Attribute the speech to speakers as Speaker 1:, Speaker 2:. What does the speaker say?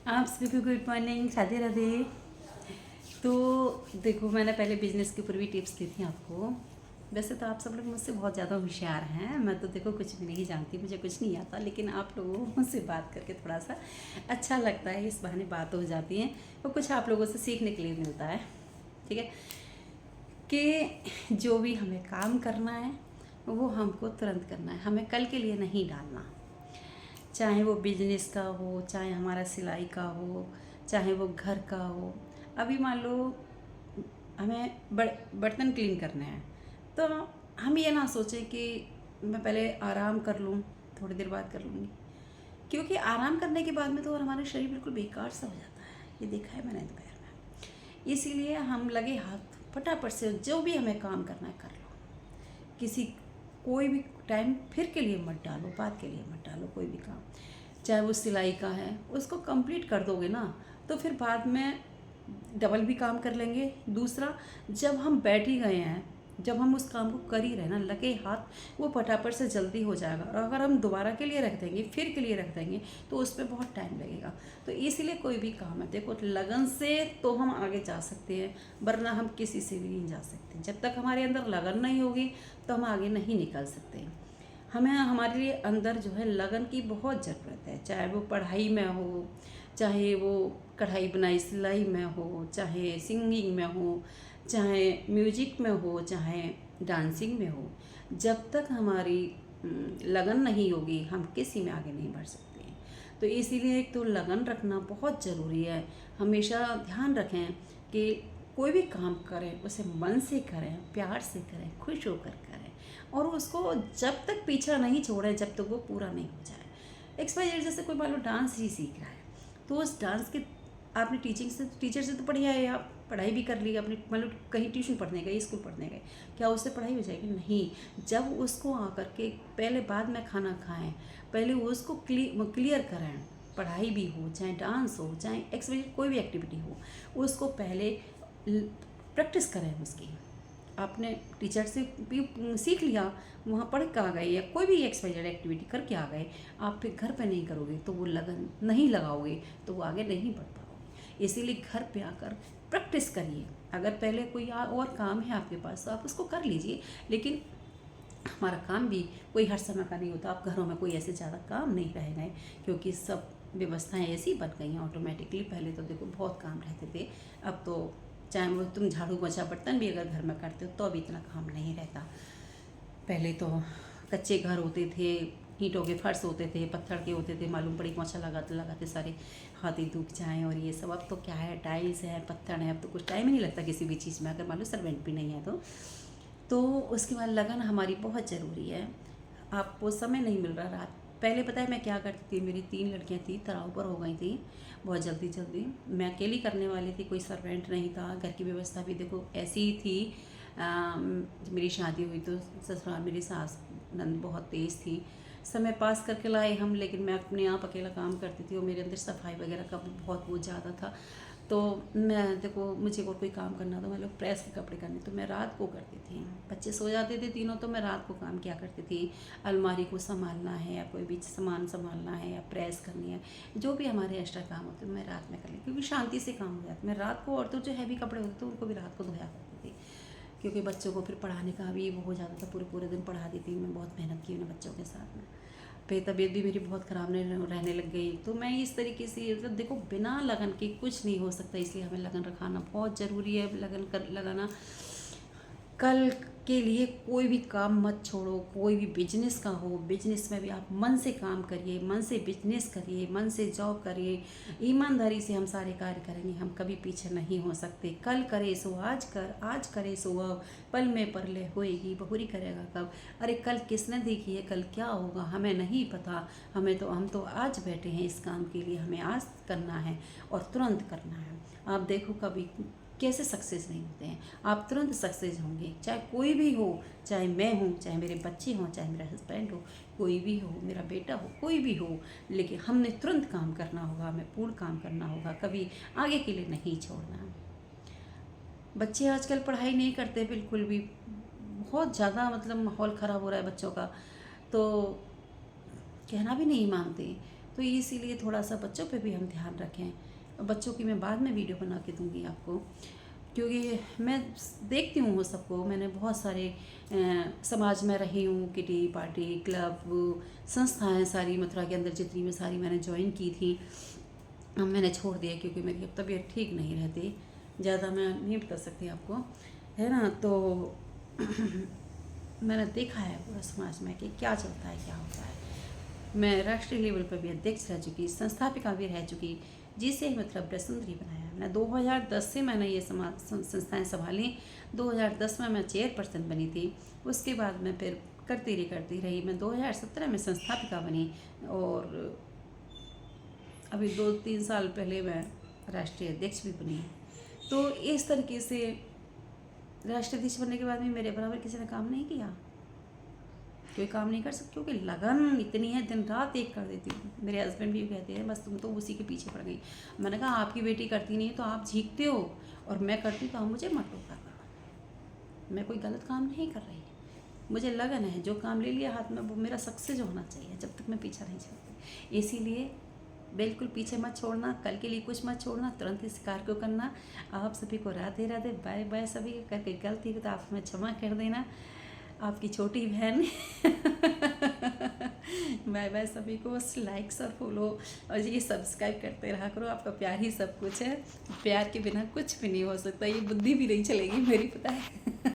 Speaker 1: आप सभी को गुड मॉर्निंग, राधे राधे। तो देखो, मैंने पहले बिजनेस के ऊपर भी टिप्स दी थी आपको। वैसे तो आप सब लोग मुझसे बहुत ज़्यादा होशियार हैं। मैं तो देखो कुछ भी नहीं जानती, मुझे कुछ नहीं आता, लेकिन आप लोगों से बात करके थोड़ा सा अच्छा लगता है। इस बहाने बात हो जाती है और कुछ आप लोगों से सीखने के लिए मिलता है। ठीक है कि जो भी हमें काम करना है वो हमको तुरंत करना है, हमें कल के लिए नहीं डालना। चाहे वो बिजनेस का हो, चाहे हमारा सिलाई का हो, चाहे वो घर का हो। अभी मान लो हमें बर्तन क्लीन करने हैं, तो हम ये ना सोचें कि मैं पहले आराम कर लूँ, थोड़ी देर बाद कर लूँगी। क्योंकि आराम करने के बाद में तो और हमारा शरीर बिल्कुल बेकार सा हो जाता है। ये देखा है मैंने दोपहर में। इसीलिए हम लगे हाथ फटाफट से जो भी हमें काम करना है कर लो। किसी कोई भी टाइम फिर के लिए मत डालो, बात के लिए मत डालो। कोई भी काम, चाहे वो सिलाई का है, उसको कंप्लीट कर दोगे ना तो फिर बाद में डबल भी काम कर लेंगे। दूसरा, जब हम बैठ ही गए हैं, जब हम उस काम को कर ही रहे ना, लगे हाथ, वो फटाफट से जल्दी हो जाएगा। और अगर हम दोबारा के लिए रख देंगे, फिर के लिए रख देंगे, तो उस पर बहुत टाइम लगेगा। तो इसीलिए कोई भी काम है, देखो लगन से तो हम आगे जा सकते हैं, वरना हम किसी से भी नहीं जा सकते। जब तक हमारे अंदर लगन नहीं होगी तो हम आगे नहीं निकल सकते। हमें हमारे लिए अंदर जो है लगन की बहुत ज़रूरत है। चाहे वो पढ़ाई में हो, चाहे वो कढ़ाई बुनाई सिलाई में हो, चाहे सिंगिंग में हो, चाहे म्यूजिक में हो, चाहे डांसिंग में हो। जब तक हमारी लगन नहीं होगी हम किसी में आगे नहीं बढ़ सकते। तो इसीलिए एक तो लगन रखना बहुत ज़रूरी है। हमेशा ध्यान रखें कि कोई भी काम करें उसे मन से करें, प्यार से करें, खुश होकर करें, और उसको जब तक पीछा नहीं छोड़ें जब तक वो पूरा नहीं हो जाए। एक्सपायर जैसे कोई मान लो डांस ही सीख रहा है, तो उस डांस के आपने टीचर से तो बढ़िया है, आप पढ़ाई भी कर ली, अपनी मान लो कहीं ट्यूशन पढ़ने गए, स्कूल पढ़ने गए, क्या उससे पढ़ाई हो जाएगी? नहीं। जब उसको आकर के पहले बाद में खाना खाएं, पहले उसको क्लियर करें। पढ़ाई भी हो, चाहे डांस हो, चाहे एक्सपायर कोई भी एक्टिविटी हो, उसको पहले प्रैक्टिस करें उसकी। आपने टीचर से भी सीख लिया, वहाँ पढ़ के आ गए, या कोई भी एक्सपायर एक्टिविटी करके आ गए, आप फिर घर पे नहीं करोगे तो वो लगन नहीं लगाओगे, तो वो आगे नहीं बढ़ पाओगे। इसीलिए घर पे आकर प्रैक्टिस करिए। अगर पहले कोई और काम है आपके पास तो आप उसको कर लीजिए, लेकिन हमारा काम भी कोई हर समय का नहीं होता। आप घरों में कोई ऐसे ज़्यादा काम नहीं रह गए, क्योंकि सब व्यवस्थाएं ऐसी बन गई हैं ऑटोमेटिकली। पहले तो देखो बहुत काम रहते थे, अब तो चाहे वो तुम झाड़ू पोछा बर्तन भी अगर घर में करते हो तो अब इतना काम नहीं रहता। पहले तो कच्चे घर होते थे, ईंटों के फर्श होते थे, पत्थर के होते थे, मालूम पड़ी पोछा लगाते लगाते सारे हाथी दुख जाएँ और ये सब। अब तो क्या है, टाइल्स है, पत्थर है, अब तो कुछ टाइम ही नहीं लगता किसी भी चीज़ में, अगर मान लो सर्वेंट भी नहीं है तो उसके बाद लगन हमारी बहुत ज़रूरी है। आपको समय नहीं मिल रहा रात। पहले पता है मैं क्या करती थी, मेरी 3 लड़कियां थी, तराव पर हो गई थी बहुत जल्दी जल्दी। मैं अकेली करने वाली थी, कोई सर्वेंट नहीं था, घर की व्यवस्था भी देखो ऐसी ही थी। जब मेरी शादी हुई तो ससुराल मेरी सास नंद बहुत तेज़ थी। समय पास करके लाए हम, लेकिन मैं अपने आप अकेला काम करती थी और मेरे अंदर सफाई वगैरह का भी बहुत वो ज़्यादा था। तो मैं देखो, मुझे कोई काम करना तो मैं लोग प्रेस के कपड़े करने तो मैं रात को करती थी। बच्चे सो जाते थे तीनों, तो मैं रात को काम किया करती थी। अलमारी को संभालना है, या कोई भी सामान संभालना है, या प्रेस करनी है, जो भी हमारे एक्स्ट्रा काम होते मैं रात में कर ली, क्योंकि शांति से काम हो जाता। मैं रात को, और तो जो हैवी कपड़े होते थे उनको भी रात को धोया करती थी, क्योंकि बच्चों को फिर पढ़ाने का भी वो हो जाता था। पूरे पूरे दिन पढ़ा दी थी मैं, बहुत मेहनत की मैंने बच्चों के साथ में। फिर तबीयत भी मेरी बहुत ख़राब रहने लग गई। तो मैं इस तरीके से, मतलब देखो बिना लगन के कुछ नहीं हो सकता, इसलिए हमें लगन रखाना बहुत ज़रूरी है। लगन कर लगाना, कल के लिए कोई भी काम मत छोड़ो। कोई भी बिजनेस का हो, बिजनेस में भी आप मन से काम करिए, मन से बिजनेस करिए, मन से जॉब करिए, ईमानदारी से हम सारे कार्य करेंगे, हम कभी पीछे नहीं हो सकते। कल करे सो आज कर, आज करे सो अब, पल में परले होएगी बहुरी करेगा कब। अरे कल किसने देखी है, कल क्या होगा हमें नहीं पता। हम तो आज बैठे हैं इस काम के लिए, हमें आज करना है और तुरंत करना है। आप देखो कभी कैसे सक्सेस नहीं होते हैं, आप तुरंत सक्सेस होंगे। चाहे कोई भी हो, चाहे मैं हूँ, चाहे मेरे बच्चे हों, चाहे मेरा हस्बैंड हो, कोई भी हो, मेरा बेटा हो, कोई भी हो, लेकिन हमने तुरंत काम करना होगा, हमें पूर्ण काम करना होगा, कभी आगे के लिए नहीं छोड़ना। बच्चे आजकल पढ़ाई नहीं करते बिल्कुल भी, बहुत ज़्यादा मतलब माहौल ख़राब हो रहा है बच्चों का, तो कहना भी नहीं मानते। तो इसीलिए थोड़ा सा बच्चों पे भी हम ध्यान रखें। बच्चों की मैं बाद में वीडियो बना के दूंगी आपको, क्योंकि मैं देखती हूँ वो सबको। मैंने बहुत सारे समाज में रही हूँ, किटी पार्टी क्लब संस्थाएं सारी मथुरा के अंदर जितनी भी सारी मैंने ज्वाइन की थी। अब मैंने छोड़ दिया क्योंकि मेरी अब तबीयत ठीक नहीं रहती, ज़्यादा मैं नहीं बता सकती आपको, है ना। तो मैंने देखा है पूरा समाज में कि क्या चलता है क्या होता है। मैं राष्ट्रीय लेवल पर भी अध्यक्ष रह चुकी, संस्थापिका भी रह चुकी, जिसे मतलब सुंदरी बनाया। मैं 2010 से मैंने ये समाज संस्थाएं संभाली। 2010 में मैं चेयरपर्सन बनी थी। उसके बाद मैं फिर करती रही। मैं 2017 में संस्थापिका बनी और अभी 2-3 साल पहले मैं राष्ट्रीय अध्यक्ष भी बनी। तो इस तरीके से राष्ट्रीय अध्यक्ष बनने के बाद भी मेरे बराबर किसी ने काम नहीं किया। कोई काम नहीं कर सकती क्योंकि लगन इतनी है, दिन रात एक कर देती हूँ। मेरे हस्बैंड भी कहते हैं बस तुम तो उसी के पीछे पड़ गई। मैंने कहा आपकी बेटी करती नहीं तो आप झीकते हो, और मैं करती हूँ तो आप मुझे मत टोका करो। मैं कोई गलत काम नहीं कर रही, मुझे लगन है। जो काम ले लिया हाथ में वो मेरा सक्सेस होना चाहिए, जब तक मैं पीछा नहीं छोड़ती। इसीलिए बिल्कुल पीछे मत छोड़ना, कल के लिए कुछ मत छोड़ना, तुरंत इस कार्य को करना। आप सभी को राधे राधे, बाय बाय। सभी करके गलती तो आप हमें क्षमा कर देना, आपकी छोटी बहन। बाय बाय सभी को। बस लाइक्स और फॉलो और ये सब्सक्राइब करते रहा करो। आपका प्यार ही सब कुछ है, प्यार के बिना कुछ भी नहीं हो सकता। ये बुद्धि भी नहीं चलेगी मेरी, पता है।